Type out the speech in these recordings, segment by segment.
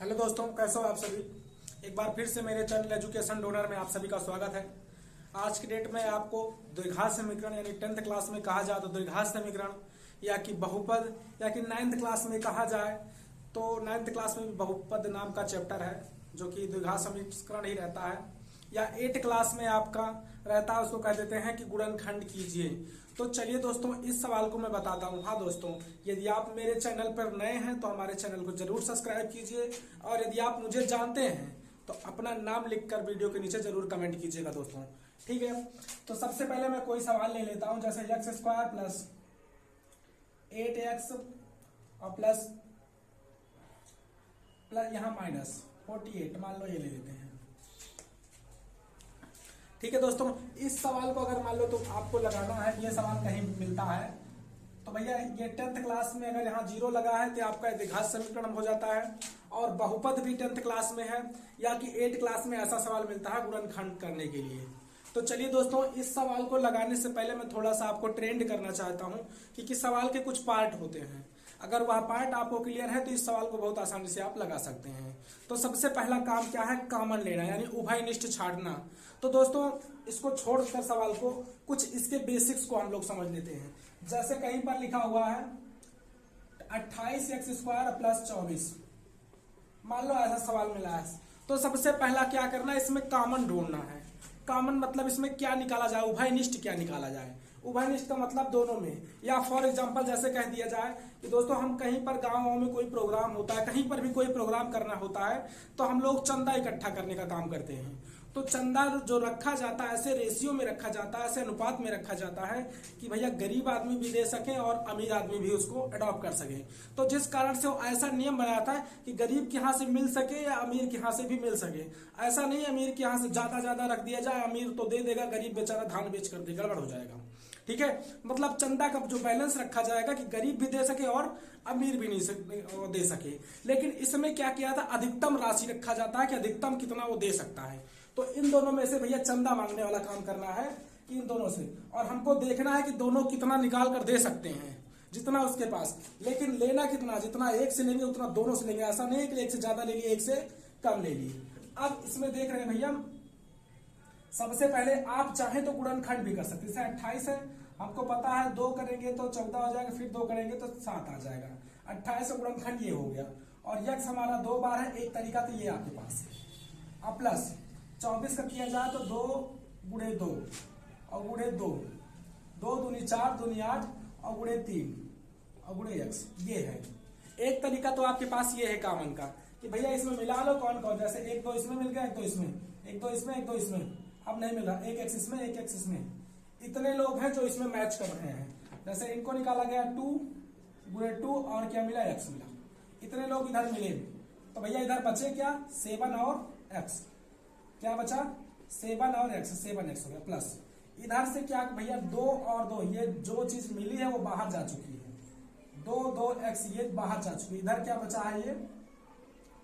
Hello दोस्तों, कैसे हो आप सभी। एक बार फिर से मेरे चैनल एजुकेशन डोनर में आप सभी का स्वागत है। आज की डेट में आपको द्विघात समीकरण यानी 10th क्लास में कहा जाए तो द्विघात समीकरण या कि बहुपद या कि 9th क्लास में कहा जाए तो 9th क्लास में भी बहुपद नाम का चैप्टर है जो कि द्विघात समीकरण ही रहता है, या 8th क्लास में आपका रहता है, उसको कह देते हैं कि गुणनखंड कीजिए। तो चलिए दोस्तों, इस सवाल को मैं बताता हूँ। हाँ दोस्तों, यदि आप मेरे चैनल पर नए हैं तो हमारे चैनल को जरूर सब्सक्राइब कीजिए, और यदि आप मुझे जानते हैं तो अपना नाम लिखकर वीडियो के नीचे जरूर कमेंट कीजिएगा दोस्तों, ठीक है। तो सबसे पहले मैं कोई सवाल ले लेता हूं, जैसे x² प्लस 8x और प्लस यहाँ माइनस 48 मान लो, ये ले लेते हैं। ठीक है दोस्तों, इस सवाल को अगर मान लो तो आपको लगाना है, ये सवाल कहीं मिलता है तो भैया ये 10th क्लास में अगर यहाँ 0 लगा है तो आपका द्विघात समीकरण हो जाता है, और बहुपद भी 10th क्लास में है, या कि 8th क्लास में ऐसा सवाल मिलता है गुणनखंड करने के लिए। तो चलिए दोस्तों, इस सवाल को लगाने से पहले मैं थोड़ा सा आपको ट्रेंड करना चाहता हूँ कि सवाल के कुछ पार्ट होते हैं। अगर वह पार्ट आपको क्लियर है तो इस सवाल को बहुत आसानी से आप लगा सकते हैं। तो सबसे पहला काम क्या है, कॉमन लेना यानी उभयनिष्ठ छाड़ना। तो दोस्तों, इसको छोड़कर सवाल को कुछ इसके बेसिक्स को हम लोग समझ लेते हैं। जैसे कहीं पर लिखा हुआ है 28x² प्लस 24, मान लो ऐसा सवाल मिला है, तो सबसे पहला क्या करना है, इसमें कॉमन ढूंढना है। कॉमन मतलब इसमें क्या निकाला जाए, उभयनिष्ठ क्या निकाला जाए। उभयनिष्ठ का मतलब दोनों में, या फॉर एग्जांपल जैसे कह दिया जाए कि दोस्तों हम कहीं पर गाँव में कोई प्रोग्राम होता है, कहीं पर भी कोई प्रोग्राम करना होता है तो हम लोग चंदा इकट्ठा करने का काम करते हैं। तो चंदा जो रखा जाता है ऐसे रेशियो में रखा जाता है, ऐसे अनुपात में रखा जाता है कि भैया गरीब आदमी भी दे सके और अमीर आदमी भी उसको अडॉप्ट कर सके। तो जिस कारण से वो ऐसा नियम बनाया था कि गरीब के यहाँ से मिल सके या अमीर के यहाँ से भी मिल सके। ऐसा नहीं अमीर के यहाँ से ज्यादा रख दिया जाए, अमीर तो दे देगा, गरीब बेचारा धान बेच कर दे, गड़बड़ हो जाएगा। ठीक है, मतलब चंदा का जो बैलेंस रखा जाएगा कि गरीब भी दे सके और अमीर भी नहीं दे सके। लेकिन इसमें क्या किया था, अधिकतम राशि रखा जाता है कि अधिकतम कितना वो दे सकता है। तो इन दोनों में से भैया चंदा मांगने वाला काम करना है, इन दोनों से, और हमको देखना है कि दोनों कितना निकाल कर दे सकते हैं, जितना उसके पास। लेकिन लेना कितना, जितना एक से लेंगे उतना दोनों से लेंगे। ऐसा नहीं है कि एक से ज्यादा ले लिए, एक से कम ले लिए। अब इसमें देख रहे हैं भैया, सबसे पहले आप चाहें तो गुणनखंड भी कर सकते हैं। जैसे 28 है, हमको पता है 2 करेंगे तो 14 हो जाएगा, फिर 2 करेंगे तो 7 आ जाएगा। 28 से गुणनखंड ये हो गया, और यक्स हमारा 2 बार है, एक तरीका तो ये आपके पास है। अब प्लस 24 का किया जाए तो 2 गुणे 2 और गुणे 2, 2 दूनी 4, दूनी 8 और गुणे 3 और गुणे x, ये है एक तरीका। तो आपके पास ये है कॉमन का कि भैया इसमें मिला लो कौन कौन, जैसे 1 2 इसमें मिल गया, 1 2 इसमें, 1 2 इसमें, 1 2 इसमें, अब नहीं मिल रहा, 1 x इसमें, 1 x इसमें। इतने लोग हैं जो इसमें मैच कर रहे हैं। जैसे इनको निकाला गया 2 गुणे 2 और क्या मिला, x मिला। इतने लोग इधर मिले, तो भैया इधर बचे क्या, 7 और x, क्या बचा 7 और x, 7x हो गया। प्लस इधर से क्या भैया 2 और 2, ये जो चीज मिली है वो बाहर जा चुकी है, 2 2x ये बाहर जा चुकी है। इधर क्या बचा है, ये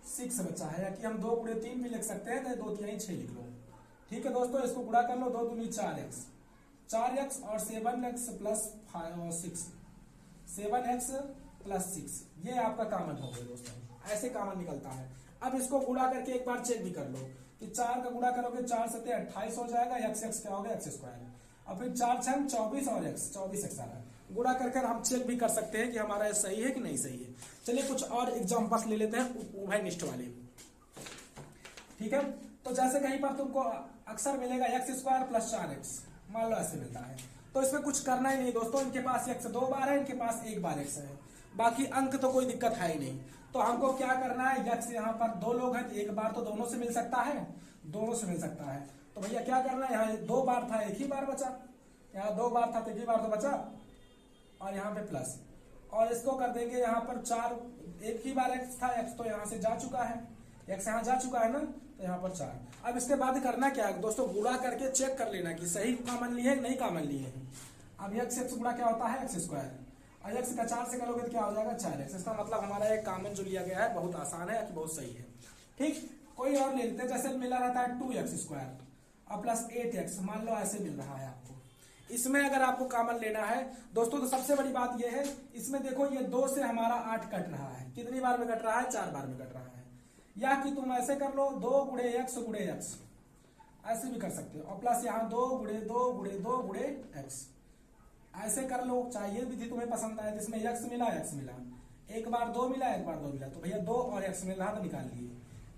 6 बचा है, या कि हम 2 गुणे 3 भी लिख सकते हैं, तो 2 3 6 लिख लो। ठीक है दोस्तों, इसको गुणा कर लो, 2 दूनी 4x, 4x और 7x प्लस 5 और 6, 7x प्लस 6, ये आपका कॉमन हो गया दोस्तों। ऐसे कॉमन निकलता है। अब इसको गुणा करके एक बार चेक भी कर लो कि 4 का गुणा करोगे 4 7 28 हो जाएगा, x क्या हो गया, x², और फिर 4 6 24 और x 24x आ रहा है। गुणा करके हम चेक भी कर सकते हैं कि हमारा सही है कि नहीं सही है। चलिए कुछ और एग्जांपल्स ले लेते हैं उभयनिष्ठ वाले। ठीक है, तो जैसे कहीं पर तुमको अक्सर मिलेगा x² प्लस 4x, मान लो ऐसे मिलता है, तो इसमें कुछ करना ही नहीं दोस्तों। इनके पास x 2 बार है, इनके पास 1 बार x है, बाकी अंक तो कोई दिक्कत है ही नहीं। तो हमको क्या करना है, x यहाँ पर 2 लोग हैं तो 1 बार तो दोनों से मिल सकता है, दोनों से मिल सकता है। तो भैया क्या करना है, यहाँ 2 बार था 1 ही बार बचा, यहाँ 2 बार था तो 1 ही बार तो बचा, और यहाँ पे प्लस, और इसको कर देंगे यहाँ पर 4, 1 ही बार x था, x तो यहाँ से जा चुका है, x यहाँ जा चुका है ना, तो यहाँ पर 4। अब इसके बाद करना क्या है दोस्तों, गुणा करके चेक कर लेना कि सही कॉमन लिए नहीं कॉमन लिए हैं। अब x गुणा क्या होता है, x², और x का 4 से करोगे तो क्या हो जाएगा, 4x। इसका मतलब हमारा एक कॉमन जो लिया गया है बहुत आसान है, बहुत सही है। ठीक, कोई और ले लेते हैं, जैसे मिला रहता है 2x² और प्लस 8x, मान लो ऐसे मिल रहा है आपको। इसमें अगर आपको कॉमन लेना है दोस्तों, तो सबसे बड़ी बात यह है, इसमें देखो ये 2 से हमारा 8 कट रहा है, कितनी बार में कट रहा है, 4 बार में कट रहा है। या कि तुम ऐसे कर लो 2 गुणे एक्स गुणे एक्स, ऐसे भी कर सकते हो, और प्लस यहाँ 2 गुणे 2 गुणे 2 गुणे एक्स, ऐसे कर लो। चाहे ये विधि तुम्हें पसंद आए जिसमें एक्स मिला एक्स मिला, एक बार 2 मिला एक बार 2 मिला, तो भैया 2 और एक्स मिल रहा था निकाल लिए।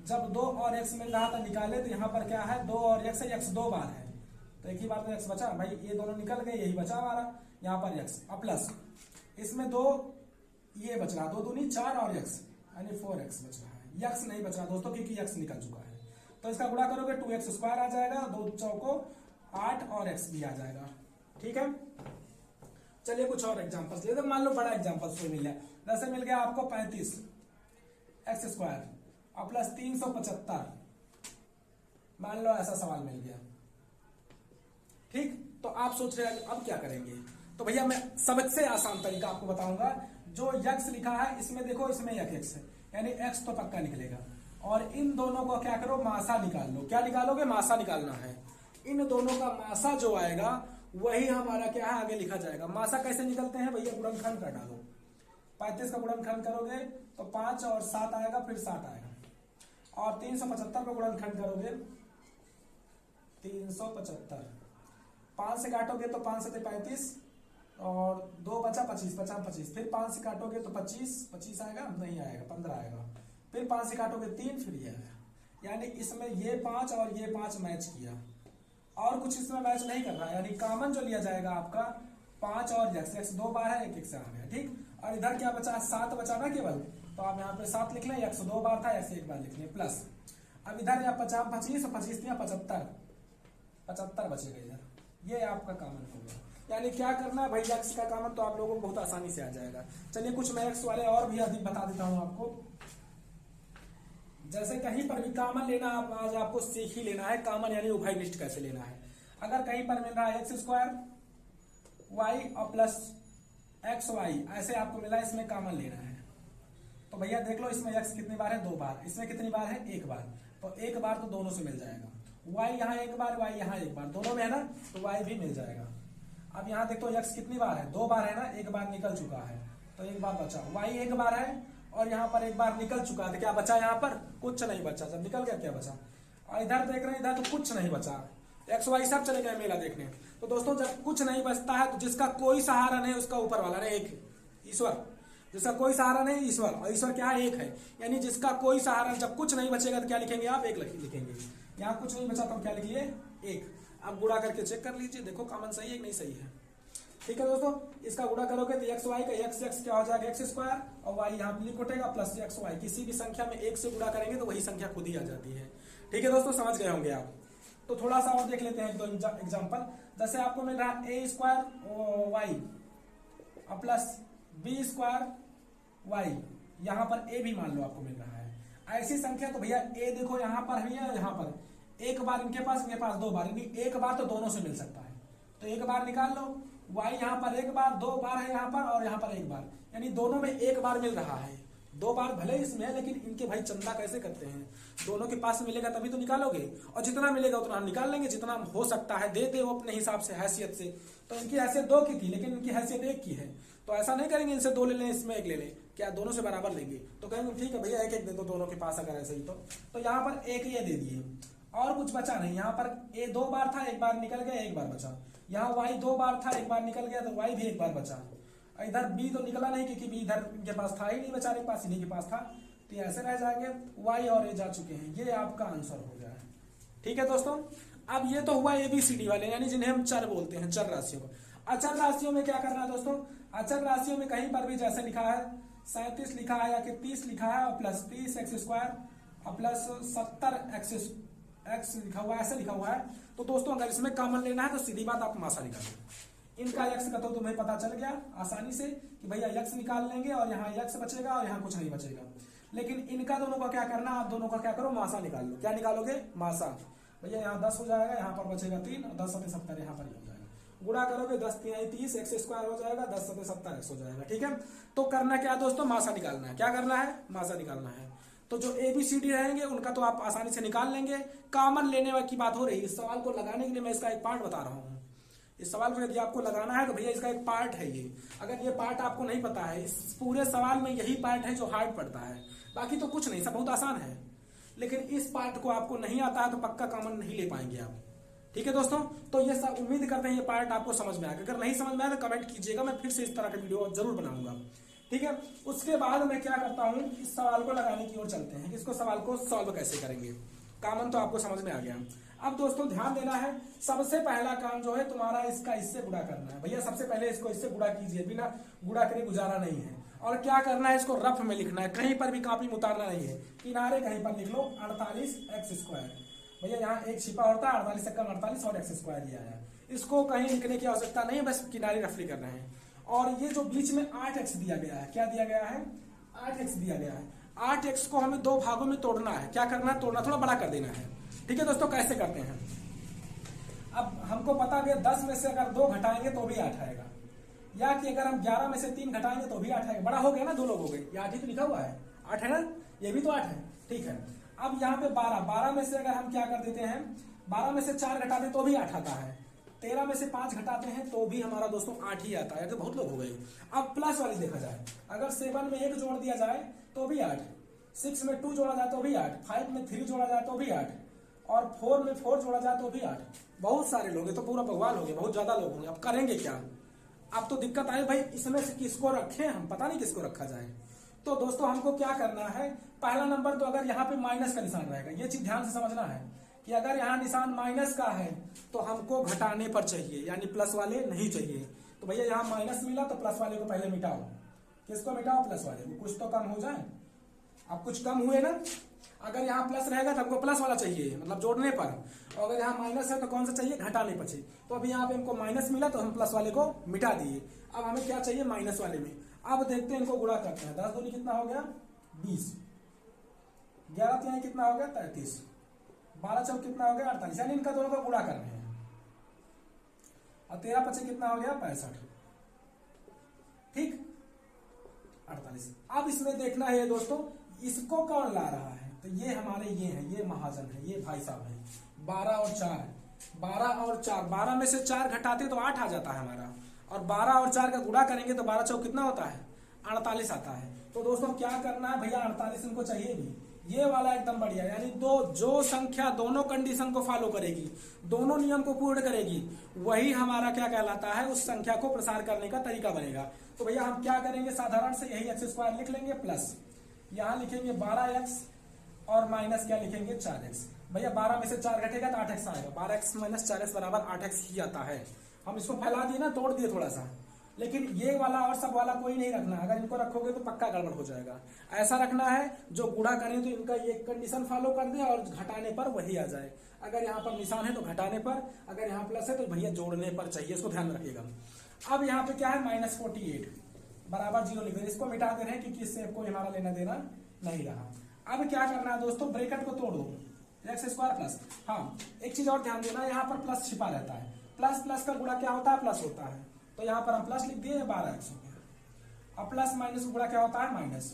जब 2 और एक्स मिल रहा था निकाले, तो यहाँ पर क्या है 2 और एक्स है, एक्स 2 बार है, तो एक ही बार तो एक्स बचा भाई, ये दोनों निकल गए, यही बचा हमारा यहाँ पर एक्स, अब प्लस इसमें 2 ये बच रहा, 2 दूनी 4 और एक्स यानी 4x बच रहा है। एक्स नहीं बच रहा दोस्तों क्योंकि एक्स निकल चुका है, तो इसका गुणा करोगे 2x स्क्वायर आ जाएगा, 2 चौको 8 और x भी आ जाएगा। ठीक है, चलिए कुछ और एग्जांपल्स ले, तो मान लो बड़ा एग्जांपल्स कोई मिल जाए, जैसे मिल गया आपको 35 एक्स स्क्वायर और प्लस 375, मान लो ऐसा सवाल मिल गया। ठीक, तो आप सोच रहे हैं अब क्या करेंगे, तो भैया मैं सबसे आसान तरीका आपको बताऊंगा। जो x लिखा है इसमें देखो, इसमें एक x है यानी x तो पक्का निकलेगा, और इन दोनों को क्या करो मासा निकाल लो। क्या निकालोगे, मासा निकालना है। इन दोनों का मासा जो आएगा वही हमारा क्या है आगे लिखा जाएगा। मासा कैसे निकलते हैं भैया, गुणनखंड कर डालो। 35 का गुणनखंड करोगे तो 5 और 7 आएगा, फिर 7 आएगा, और 375 का गुणनखंड करोगे 375, 5 से काटोगे तो 5 से 35 और 2 बचा 25, 25, फिर 5 से काटोगे तो 25 आएगा, नहीं आएगा 15 आएगा, फिर 5 से काटोगे 3, फिर ये आएगा। यानी इसमें ये 5 और ये 5 मैच किया, और कुछ इसमें मैच नहीं कर रहा है, यानी कॉमन जो लिया जाएगा आपका 5 और एक्स 2 बार है, एक से आ गया। ठीक, और इधर क्या बचा, 7 बचा ना केवल, तो आप यहाँ पे 7 लिख लें, एक्स 2 बार था, एक्स 1 बार लिख लें, प्लस अब इधर या 50 25 25 दिया 75 बचेगा इधर, ये आपका कॉमन हो गया। यानी क्या करना है भाई, एक्स का कॉमन तो आप लोगों को बहुत आसानी से आ जाएगा। चलिए कुछ मैं एक्स वाले और भी अधिक बता देता हूं आपको। जैसे कहीं पर भी कॉमन लेना, आज आपको सीख ही लेना है कॉमन, यानी उभयनिष्ठ कैसे लेना है। अगर कहीं पर मिल रहा है एक्स स्क्वायर वाई और प्लस एक्स वाई, ऐसे आपको मिला, इसमें कॉमन लेना है, तो भैया देख लो इसमें एक्स कितनी बार है, 2 बार, इसमें कितनी बार है, 1 बार, तो 1 बार तो दोनों से मिल जाएगा। वाई यहाँ 1 बार, वाई यहाँ 1 बार, दोनों में है ना, तो वाई भी मिल जाएगा। अब यहाँ देखो एक्स कितनी बार है, 2 बार है ना, 1 बार निकल चुका है, तो 1 बार बचा। वाई 1 बार है और यहाँ पर 1 बार निकल चुका है, तो क्या बचा यहाँ पर, कुछ नहीं बचा। जब निकल गया क्या बचा, और इधर देख रहे हैं, इधर तो कुछ नहीं बचा, एक्स वाई सब चले गए मेला देखने। तो दोस्तों जब कुछ नहीं बचता है, तो जिसका कोई सहारा नहीं उसका ऊपर वाला नहीं, एक ईश्वर, जिसका कोई सहारा नहीं ईश्वर, और ईश्वर क्या है, एक है, यानी जिसका कोई सहारा, जब कुछ नहीं बचेगा तो क्या लिखेंगे आप, 1 लिखेंगे। यहाँ कुछ नहीं बचा तो क्या लिख लिए, 1। अब गुणा करके चेक कर लीजिए, देखो कॉमन सही है कि नहीं सही है। ठीक है दोस्तों, इसका गुणा करोगे तो एक्स वाई का एक्स क्या हो जाएगा, एक्स स्क्वायर, और वाई यहाँ लिख उठेगा प्लस एक्स वाई। किसी भी संख्या में 1 से गुणा करेंगे तो वही संख्या खुद ही आ जाती है। ठीक है दोस्तों, समझ गए होंगे आप। तो थोड़ा सा और देख लेते हैं 2 एग्जाम्पल। जैसे आपको मिल रहा है ए स्क्वायर वाई और प्लस बी स्क्वायर वाई, यहाँ पर ए भी मान लो आपको मिल रहा है। ऐसी संख्या तो भैया ए देखो यहाँ पर है, यहाँ पर 1 बार इनके पास 2 बार, यानी 1 बार तो दोनों से मिल सकता है, तो 1 बार निकाल लो। वाई यहाँ पर 1 बार, 2 बार है यहाँ पर, और यहाँ पर 1 बार, यानी दोनों में 1 बार मिल रहा है। 2 बार भले इसमें है, लेकिन इनके भाई चंदा कैसे करते हैं, दोनों के पास मिलेगा तभी तो निकालोगे, और जितना मिलेगा उतना हम निकाल लेंगे, जितना हो सकता है दे दे वो अपने हिसाब से, हैसियत से। तो इनकी हैसियत 2 की थी, लेकिन इनकी हैसियत 1 की है, तो ऐसा नहीं करेंगे इनसे 2 ले लें इसमें 1 ले लें, क्या दोनों से बराबर लेंगे, तो कहेंगे ठीक है भैया 1 दे दो दोनों के पास, अगर ऐसे ही तो यहाँ पर 1 ये दे दिए, और कुछ बचा नहीं। यहाँ पर ए 2 बार था, 1 बार निकल गया, 1 बार बचा। यहाँ वाई 2 बार था, 1 बार निकल गया, तो वाई भी 1 बार बचा। इधर बी तो निकला नहीं, क्योंकि बी इधर इनके पास था ही नहीं, बेचारे के पास, इन्हीं के पास था, तो ऐसे रह जाएंगे। वाई और ए जा चुके हैं, ये आपका आंसर हो गया है। ठीक है दोस्तों, अब ये तो हुआ ABCD वाले, यानी जिन्हें हम चर बोलते हैं, चर राशियों को। अचर राशियों में क्या करना है दोस्तों, अचर राशियों में कहीं पर भी जैसे लिखा है 37 लिखा है या कि 30 लिखा है, और प्लस 30 एक्स स्क्वायर और प्लस 70 एक्स लिखा हुआ है, ऐसे लिखा हुआ है, तो दोस्तों अगर इसमें कॉमन लेना है तो सीधी बात आप मासा निकालो। इनका एक्स का तो तुम्हें पता चल गया आसानी से कि भैया एक्स निकाल लेंगे, और यहाँ एक्स बचेगा और यहाँ कुछ नहीं बचेगा। लेकिन इनका दोनों का क्या करना, आप दोनों का क्या करो, मासा निकाल लो। क्या निकालोगे, मासा। भैया यहाँ 10 हो जाएगा, यहाँ पर बचेगा 3, और 10 सते 70 यहाँ पर हो जाएगा। गुणा करोगे 10 3 30, एक्स स्क्वायर हो जाएगा, 10 सते 70 एक्स हो जाएगा। ठीक है, तो करना क्या दोस्तों, मासा निकालना है। क्या करना है, मासा निकालना है। तो जो ABCD रहेंगे उनका तो आप आसानी से निकाल लेंगे। कॉमन लेने की बात हो रही है, इस सवाल को लगाने के लिए मैं इसका एक पार्ट बता रहा हूँ। इस सवाल को यदि आपको लगाना है तो भैया इसका एक पार्ट है ये। अगर ये पार्ट आपको नहीं पता है, इस पूरे सवाल में यही पार्ट है जो हार्ड पड़ता है, बाकी तो कुछ नहीं, सब बहुत आसान है। लेकिन इस पार्ट को आपको नहीं आता है तो पक्का कॉमन नहीं ले पाएंगे आप। ठीक है दोस्तों, तो ये सब उम्मीद करते हैं ये पार्ट आपको समझ में आएगा। अगर नहीं समझ में आया तो कमेंट कीजिएगा, मैं फिर से इस तरह का वीडियो जरूर बनाऊंगा। ठीक है, उसके बाद मैं क्या करता हूँ, इस सवाल को लगाने की ओर चलते हैं, इसको सवाल को सॉल्व कैसे करेंगे। कॉमन तो आपको समझ में आ गया। अब दोस्तों ध्यान देना है, सबसे पहला काम जो है तुम्हारा इसका इससे गुणा करना है। भैया सबसे पहले इसको इससे गुणा कीजिए, बिना गुणा करे गुजारा नहीं है। और क्या करना है, इसको रफ में लिखना है, कहीं पर भी कॉपी में उतारना नहीं है, किनारे कहीं पर लिख लो 48x²। भैया यहाँ एक छिपा होता है, 48 से कम 48 और x² दिया है। इसको कहीं लिखने की आवश्यकता नहीं है, बस किनारे रफली करना है। और ये जो बीच में 8x दिया गया है, क्या दिया गया है, 8x दिया गया है। 8x को हमें 2 भागों में तोड़ना है। क्या करना है, तोड़ना, थोड़ा बड़ा कर देना है। ठीक है दोस्तों, कैसे करते हैं, अब हमको पता भी 10 में से अगर 2 घटाएंगे तो भी 8 आएगा, या कि अगर हम 11 में से 3 घटाएंगे तो भी 8 आएगा। बड़ा हो गया ना, 2 लोग हो गए, ये 8 ही तो लिखा हुआ है, 8 है ना, ये भी तो 8 है। ठीक है, अब यहाँ पे 12 में से अगर हम क्या कर देते हैं, 12 में से 4 घटा दें तो भी 8 आता है। 13 में से 5 घटाते हैं तो भी हमारा दोस्तों 8 ही आता है। तो बहुत लोग हो गए। अब प्लस वाली देखा जाए, अगर 7 में 1 जोड़ दिया जाए तो भी 8, 6 में 2 जोड़ा जाए तो भी 8, 5 में 3 जोड़ा जाए तो भी 8, और 4 में 4 जोड़ा जाए तो भी 8। बहुत सारे लोग हैं, तो पूरा बवाल हो गया, बहुत ज्यादा लोग होंगे। अब करेंगे क्या, अब तो दिक्कत आई भाई इसमें से किसको रखें, हम पता नहीं किसको रखा जाए। तो दोस्तों हमको क्या करना है, पहला नंबर तो अगर यहाँ पे माइनस का निशान रहेगा, ये चीज ध्यान से समझना है कि अगर यहाँ निशान माइनस का है तो हमको घटाने पर चाहिए, यानी प्लस वाले नहीं चाहिए। तो भैया यहाँ माइनस मिला तो प्लस वाले को पहले मिटाओ। किसको मिटाओ, प्लस वाले को, कुछ तो कम हो जाए। अब कुछ कम हुए ना, अगर यहाँ प्लस रहेगा तो हमको प्लस वाला चाहिए, मतलब जोड़ने पर, और अगर यहाँ माइनस है तो कौन सा चाहिए, घटाने पर चाहिए। तो अभी यहाँ पे हमको माइनस मिला तो हम प्लस वाले को मिटा दिए। अब हमें क्या चाहिए, माइनस वाले में। अब देखते हैं, इनको गुणा करते हैं। 10 दूनी कितना हो गया, 20, 11 तिहाई कितना हो गया, 33, 12 चौक कितना हो गया, 48, यानी इनका दोनों का गुणा कर रहे हैं। और 13 पचे कितना हो गया, 65, ठीक, 48। अब इसमें देखना है दोस्तों, इसको कौन ला रहा है, तो ये हमारे ये हैं, ये महाजन है, ये भाई साहब हैं। 12 और 4, 12 और 4, 12 में से 4 घटाते तो 8 आ जाता है हमारा, और 12 और 4 का गुणा करेंगे तो 12 चौक कितना होता है, 48 आता है। तो दोस्तों क्या करना है भैया, 48 इनको चाहिए भी, ये वाला एकदम बढ़िया, यानी जो संख्या दोनों कंडीशन को फॉलो करेगी, दोनों नियम को पूर्ण करेगी, वही हमारा क्या कहलाता है, उस संख्या को प्रसार करने का तरीका बनेगा। तो भैया हम क्या करेंगे, साधारण से यही x² लिख लेंगे, प्लस यहाँ लिखेंगे 12x और माइनस क्या लिखेंगे, 4x। भैया 12 में से 4 घटेगा तो 8x आएगा, 12x - 4x बराबर 8x ही आता है। हम इसको फैला दिए ना, तोड़ दिए थोड़ा सा, लेकिन ये वाला और सब वाला कोई नहीं रखना। अगर इनको रखोगे तो पक्का गड़बड़ हो जाएगा। ऐसा रखना है जो गुणा करें तो इनका ये कंडीशन फॉलो कर दे और घटाने पर वही आ जाए। अगर यहाँ पर निशान है तो घटाने पर, अगर यहाँ प्लस है तो भैया जोड़ने पर चाहिए, इसको ध्यान रखिएगा। अब यहाँ पे क्या है, -48 बराबर 0 लिख दे, इसको मिटा दे रहे हैं क्योंकि इससे कोई हमारा लेना देना नहीं रहा। अब क्या करना है दोस्तों, ब्रैकेट को तोड़ दो, x² प्लस। हाँ, एक चीज और ध्यान देना, यहाँ पर प्लस छिपा रहता है, प्लस प्लस का गुणा क्या होता है, प्लस होता है। तो यहाँ पर हम प्लस लिख दिए, 12x हो गया। अब प्लस माइनस का गुणा क्या होता है, माइनस,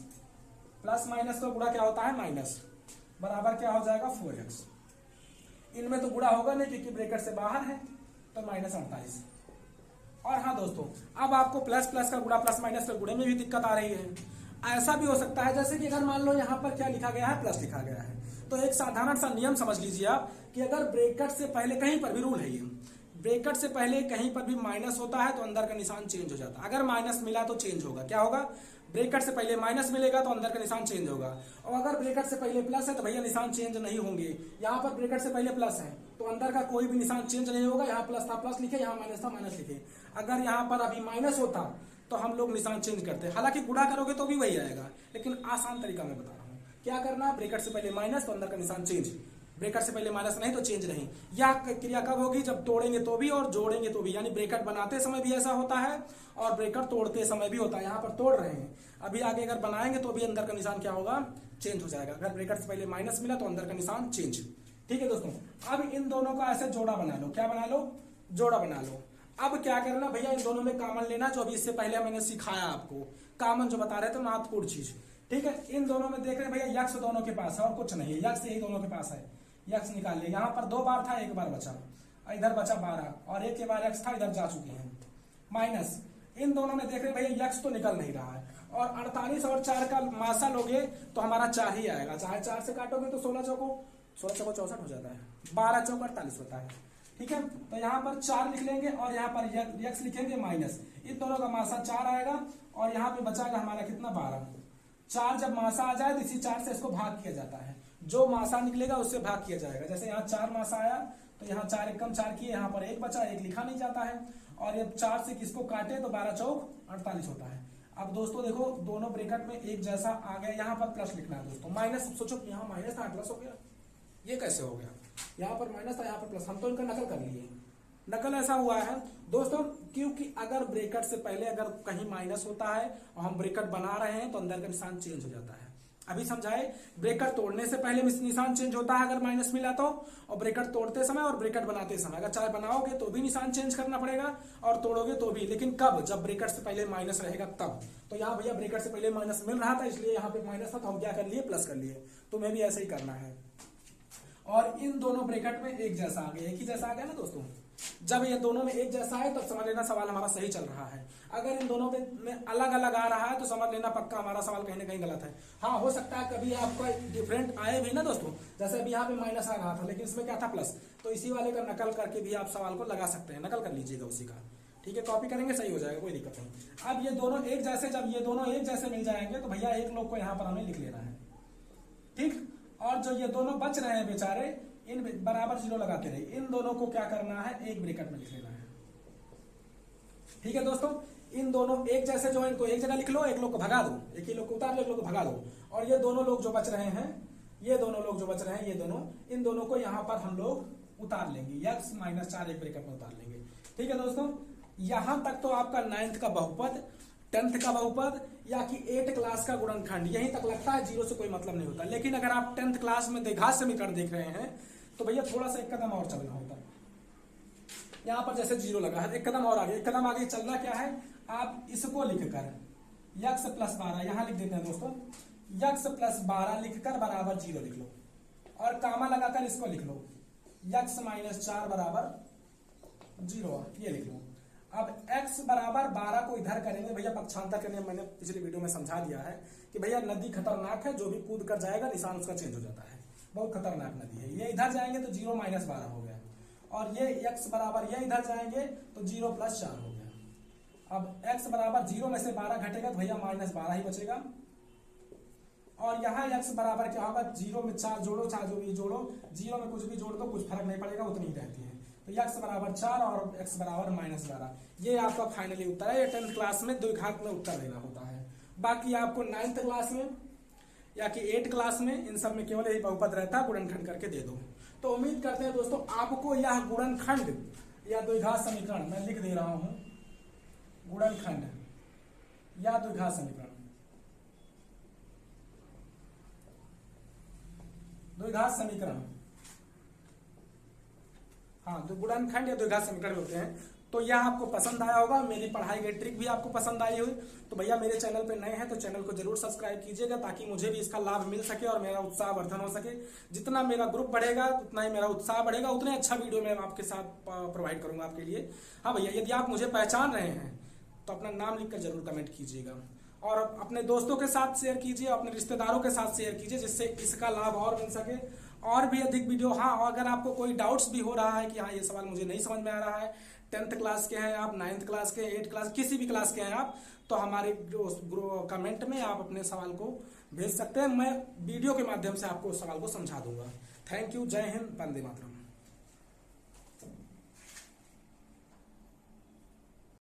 प्लस माइनस का गुणा क्या होता है, माइनस, बराबर क्या हो जाएगा, 4x। इनमें तो गुणा होगा नहीं क्योंकि ब्रैकेट से बाहर है, तो -48। और हाँ दोस्तों, अब आपको प्लस प्लस का गुणा, प्लस माइनस के गुणे में भी दिक्कत आ रही है। ऐसा भी हो सकता है जैसे कि अगर मान लो यहाँ पर क्या लिखा गया है, प्लस लिखा गया है, तो एक साधारण सा नियम समझ लीजिए आप कि अगर ब्रैकेट से पहले कहीं पर भी, रूल है ये, ब्रैकेट से पहले कहीं पर भी माइनस होता है तो अंदर का निशान चेंज हो जाता है। अगर माइनस मिला तो चेंज होगा, क्या होगा, ब्रैकेट से पहले माइनस मिलेगा तो अंदर का निशान चेंज होगा। और अगर ब्रैकेट से पहले प्लस है तो भैया निशान चेंज नहीं होंगे। यहाँ पर ब्रैकेट से पहले प्लस है तो अंदर का कोई भी निशान चेंज नहीं होगा। यहाँ प्लस था प्लस लिखे, यहाँ माइनस था माइनस लिखे। अगर यहाँ पर अभी माइनस होता तो हम लोग निशान चेंज करते, हालांकि गुणा करोगे तो भी वही आएगा, लेकिन आसान तरीका मैं बता रहा हूँ। क्या करना है, ब्रैकेट से पहले माइनस तो अंदर का निशान चेंज, ब्रैकेट से पहले माइनस नहीं तो चेंज नहीं। यह क्रिया कब होगी, जब तोड़ेंगे तो भी और जोड़ेंगे तो भी, यानी ब्रैकेट बनाते समय भी ऐसा होता है और ब्रैकेट तोड़ते समय भी होता है। यहाँ पर तोड़ रहे हैं, अभी आगे अगर बनाएंगे तो भी अंदर का निशान क्या होगा, चेंज हो जाएगा। अगर ब्रैकेट से पहले माइनस मिला तो अंदर का निशान चेंज। ठीक है दोस्तों, अब इन दोनों का ऐसे जोड़ा बना लो, क्या बना लो, जोड़ा बना लो। अब क्या करना भैया, इन दोनों में कॉमन लेना, जो अभी इससे पहले मैंने सिखाया आपको, कॉमन जो बता रहे थे महत्वपूर्ण चीज। ठीक है, इन दोनों में देख रहे हैं भैया, यक्स दोनों के पास है और कुछ नहीं है, यक्स यही दोनों के पास है, यक्स निकाल लिया। यहाँ पर 2 बार था, 1 बार बचा, इधर बचा 12 और 1 के बार यक्स था, इधर जा चुके हैं। माइनस इन दोनों में देख रहे हैं भैया, यक्स तो निकल नहीं रहा है और 48 और 4 का मासा लोगे तो हमारा 4 ही आएगा। चाहे 4 से काटोगे तो 16 चौको 64 हो जाता है, 12 चौक 48 होता है। ठीक है, तो यहाँ पर 4 लिख लेंगे और यहाँ पर x लिखेंगे माइनस, इन दोनों का मासा 4 आएगा और यहाँ पे बचाएगा हमारा कितना 12। 4 जब मासा आ जाए तो इसी 4 से इसको भाग किया जाता है, जो मासा निकलेगा उससे भाग किया जाएगा। जैसे यहाँ 4 मासा आया तो यहाँ 4 एक कम 4 किए, यहाँ पर 1 बचा, 1 लिखा नहीं जाता है। और जब 4 से किसको काटे तो 12 चौक 48 होता है। अब दोस्तों देखो दोनों ब्रैकेट में एक जैसा आ गया, यहाँ पर प्लस लिखना है दोस्तों। माइनस सोचो यहाँ माइनस था प्लस हो गया, ये कैसे हो गया? यहाँ पर माइनस था यहाँ पर प्लस, हम तो इनका नकल कर लिए। नकल ऐसा हुआ है दोस्तों क्योंकि अगर ब्रैकेट से पहले अगर कहीं माइनस होता है और हम ब्रैकेट बना रहे हैं तो अंदर का निशान चेंज हो जाता है। अभी समझाए, ब्रैकेट तोड़ने से पहले निशान चेंज होता है अगर माइनस मिला तो, और ब्रैकेट तोड़ते समय और ब्रैकेट बनाते समय, अगर चाहे बनाओगे तो भी निशान चेंज करना पड़ेगा और तोड़ोगे तो भी। लेकिन कब? जब ब्रैकेट से पहले माइनस रहेगा तब। तो यहाँ भैया ब्रैकेट से पहले माइनस मिल रहा था इसलिए यहाँ पे माइनस था तो हम क्या कर लिए प्लस कर लिए। तुम्हें भी ऐसे ही करना है। और इन दोनों ब्रैकेट में एक जैसा आ गया, एक ही जैसा आ गया ना दोस्तों। जब ये दोनों में एक जैसा है तब समझ लेना सवाल हमारा सही चल रहा है। अगर इन दोनों में अलग अलग आ रहा है तो समझ लेना पक्का हमारा सवाल कहीं ना कहीं गलत है। हाँ हो सकता है कभी आपका डिफरेंट आए भी ना दोस्तों, जैसे अभी यहाँ पे माइनस आ रहा था लेकिन इसमें क्या था प्लस, तो इसी वाले का नकल करके भी आप सवाल को लगा सकते हैं। नकल कर लीजिएगा उसी का, ठीक है, कॉपी करेंगे सही हो जाएगा, कोई दिक्कत नहीं। अब ये दोनों एक जैसे, जब ये दोनों एक जैसे मिल जाएंगे तो भैया एक लोग को यहाँ पर हमें लिख लेना है, ठीक। और जो ये दोनों बच रहे हैं बेचारे, इन बराबर 0 लगाते रहे, इन दोनों को क्या करना है एक ब्रैकेट में लिख लेना है। ठीक है दोस्तों, इन दोनों एक जैसे जो है इनको एक जगह लिख लो, एक लोग को भगा दो, एक ही लोग को उतार लो, एक लोग को भगा दो। और ये दोनों लोग जो बच रहे हैं, ये दोनों लोग जो बच रहे हैं, ये दोनों, इन दोनों को यहाँ पर हम लोग उतार लेंगे, x - 4 एक ब्रैकेट में उतार लेंगे। ठीक है दोस्तों, यहां तक तो आपका 9th का बहुपद, 10th का बहुपद या कि 8 क्लास का गुणनखंड यहीं तक लगता है, 0 से कोई मतलब नहीं होता। लेकिन अगर आप 10th क्लास में द्विघात समीकरण देख रहे हैं तो भैया थोड़ा सा एक कदम और चलना होता है। यहाँ पर जैसे 0 लगा है, एक कदम और आगे, एक कदम आगे चलना क्या है, आप इसको लिखकर x + 12 यहां लिख देते हैं दोस्तों, x + 12 लिखकर बराबर 0 लिख लो और कामा लगाकर इसको लिख लो x - 4 बराबर 0, ये लिख लो। अब x बराबर 12 को इधर करेंगे भैया, पक्षांतर करने मैंने पिछली वीडियो में समझा दिया है कि भैया नदी खतरनाक है, जो भी कूद कर जाएगा निशान उसका चेंज हो जाता है, बहुत खतरनाक नदी है। ये इधर जाएंगे तो 0 - 12 हो गया, और ये x बराबर ये इधर जाएंगे तो 0 + 4 हो गया। अब x बराबर 0 में से 12 घटेगा तो भैया -12 ही बचेगा। और यहाँ x बराबर क्या होगा, 0 में 4 जोड़ो, चाहे जो भी जोड़ो, 0 में कुछ भी जोड़ दो, कुछ फर्क नहीं पड़ेगा, उतनी ही रहती है। तो x बराबर 4 और x बराबर -12, ये आपका फाइनली उत्तर है। ये 10th क्लास में द्विघात में उत्तर देना होता है। बाकी आपको 9th क्लास में या कि 8 क्लास में इन सब में केवल यही बहुपद रहता है, गुणनखंड करके दे दो। तो उम्मीद करते हैं दोस्तों आपको यह गुणनखंड या द्विघात समीकरण, मैं लिख दे रहा हूं गुणनखंड या द्विघात समीकरण, द्विघात समीकरण, हाँ तो गुणनखंड या द्विघात समीकरण होते हैं। तो यह आपको पसंद आया होगा, मेरी पढ़ाई की ट्रिक भी आपको पसंद आई हुई तो भैया मेरे चैनल पे नए हैं तो चैनल को जरूर सब्सक्राइब कीजिएगा, ताकि मुझे भी इसका लाभ मिल सके और मेरा उत्साह वर्धन हो सके। जितना मेरा ग्रुप बढ़ेगा उतना ही मेरा उत्साह बढ़ेगा, उतने अच्छा वीडियो मैं आपके साथ प्रोवाइड करूंगा आपके लिए। हाँ भैया, यदि आप मुझे पहचान रहे हैं तो अपना नाम लिखकर जरूर कमेंट कीजिएगा और अपने दोस्तों के साथ शेयर कीजिए, अपने रिश्तेदारों के साथ शेयर कीजिए, जिससे इसका लाभ और मिल सके और भी अधिक वीडियो। हाँ, और अगर आपको कोई डाउट्स भी हो रहा है कि हाँ ये सवाल मुझे नहीं समझ में आ रहा है, 10th क्लास के हैं आप, 9th क्लास के, 8th क्लास, किसी भी क्लास के हैं आप, तो हमारे कमेंट में आप अपने सवाल को भेज सकते हैं। मैं वीडियो के माध्यम से आपको उस सवाल को समझा दूंगा। थैंक यू, जय हिंद, वंदे मातरम।